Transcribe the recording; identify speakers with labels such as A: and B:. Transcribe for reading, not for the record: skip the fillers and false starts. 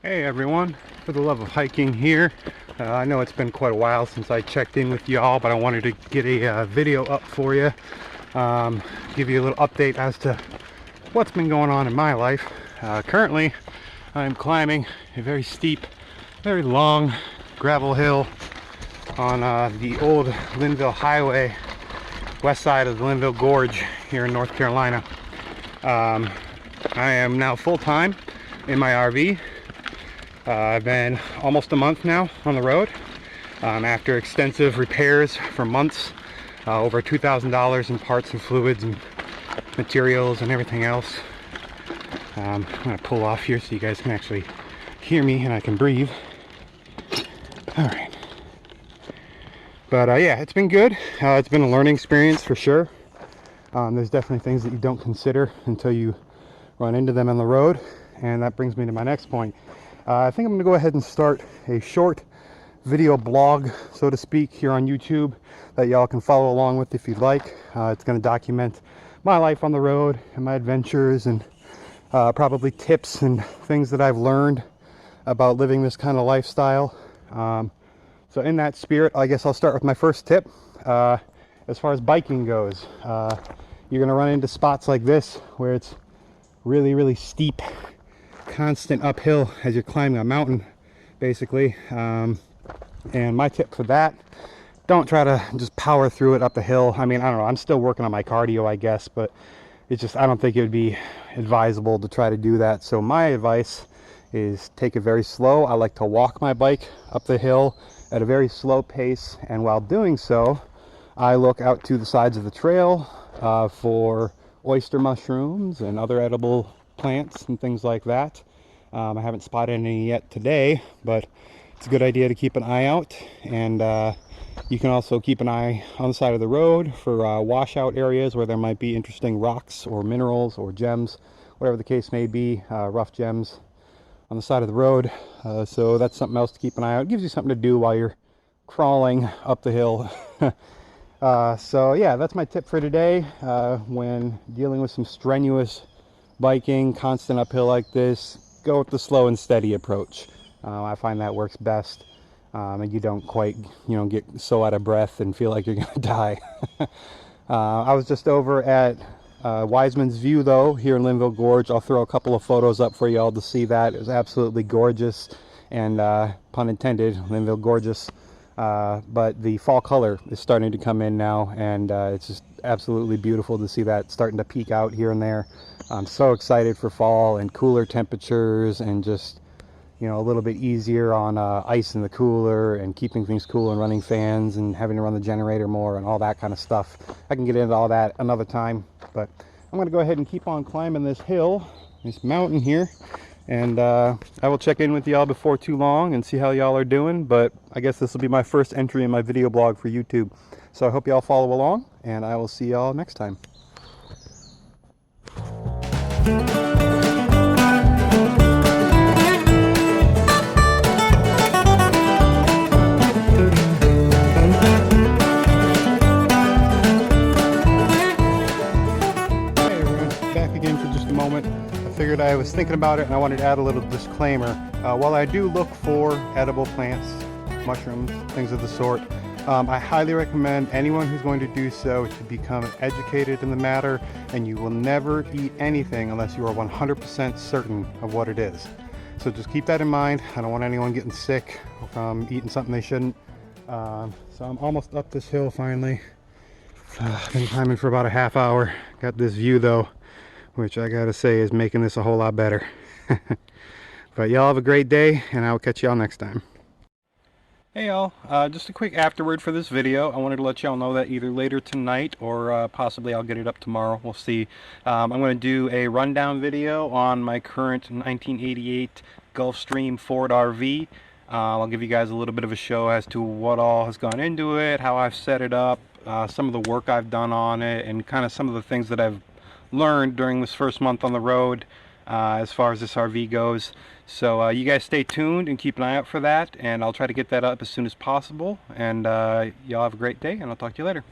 A: Hey everyone, for the love of hiking here. I know it's been quite a while since I checked in with y'all, but I wanted to get a video up for you. Give you a little update as to what's been going on in my life. Currently, I'm climbing a very steep, very long gravel hill on the old Linville Highway, west side of the Linville Gorge here in North Carolina. I am now full-time in my RV. I've been almost a month now on the road after extensive repairs for months, over $2,000 in parts and fluids and materials and everything else. I'm going to pull off here so you guys can actually hear me and I can breathe. Alright. But yeah, it's been good. It's been a learning experience for sure. There's definitely things that you don't consider until you run into them on the road. And that brings me to my next point. I think I'm going to go ahead and start a short video blog, so to speak, here on YouTube that y'all can follow along with if you'd like. It's going to document my life on the road and my adventures and probably tips and things that I've learned about living this kind of lifestyle. So in that spirit, I guess I'll start with my first tip. As far as biking goes, you're going to run into spots like this where it's really steep, constant uphill as you're climbing a mountain, basically. And my tip for that, don't try to just power through it up the hill. I mean, I don't know, I'm still working on my cardio, I guess, but it's just, I don't think it would be advisable to try to do that. So my advice is take it very slow. I like to walk my bike up the hill at a very slow pace, and while doing so, I look out to the sides of the trail for oyster mushrooms and other edible plants and things like that. I haven't spotted any yet today, but it's a good idea to keep an eye out. And you can also keep an eye on the side of the road for washout areas where there might be interesting rocks or minerals or gems, whatever the case may be, rough gems on the side of the road. So that's something else to keep an eye out. It gives you something to do while you're crawling up the hill. So yeah, that's my tip for today. When dealing with some strenuous biking, constant uphill like this, go with the slow and steady approach. I find that works best, and you don't quite, get so out of breath and feel like you're gonna die. I was just over at Wiseman's View, though, here in Linville Gorge. I'll throw a couple of photos up for y'all to see that. It was absolutely gorgeous, and pun intended, Linville gorgeous. But the fall color is starting to come in now, and it's just absolutely beautiful to see that starting to peek out here and there. I'm so excited for fall and cooler temperatures, and just a little bit easier on ice in the cooler and keeping things cool and running fans and having to run the generator more and all that kind of stuff. I can get into all that another time, but I'm going to go ahead and keep on climbing this hill, this mountain here. And I will check in with y'all before too long and see how y'all are doing. But I guess this will be my first entry in my video blog for YouTube. So I hope y'all follow along, and I will see y'all next time. I was thinking about it and I wanted to add a little disclaimer. While I do look for edible plants, mushrooms, things of the sort, I highly recommend anyone who's going to do so to become educated in the matter, and you will never eat anything unless you are 100% certain of what it is. So just keep that in mind. I don't want anyone getting sick from eating something they shouldn't. So I'm almost up this hill finally. I've been climbing for about a half hour. Got this view though, which I gotta say is making this a whole lot better. But y'all have a great day, and I'll catch y'all next time. Hey y'all, just a quick afterword for this video. I wanted to let y'all know that either later tonight or possibly I'll get it up tomorrow, we'll see. I'm going to do a rundown video on my current 1988 Gulfstream Ford RV. I'll give you guys a little bit of a show as to what all has gone into it, how I've set it up, some of the work I've done on it, and kind of some of the things that I've learned during this first month on the road as far as this RV goes. So you guys stay tuned and keep an eye out for that, and I'll try to get that up as soon as possible. And y'all have a great day, and I'll talk to you later.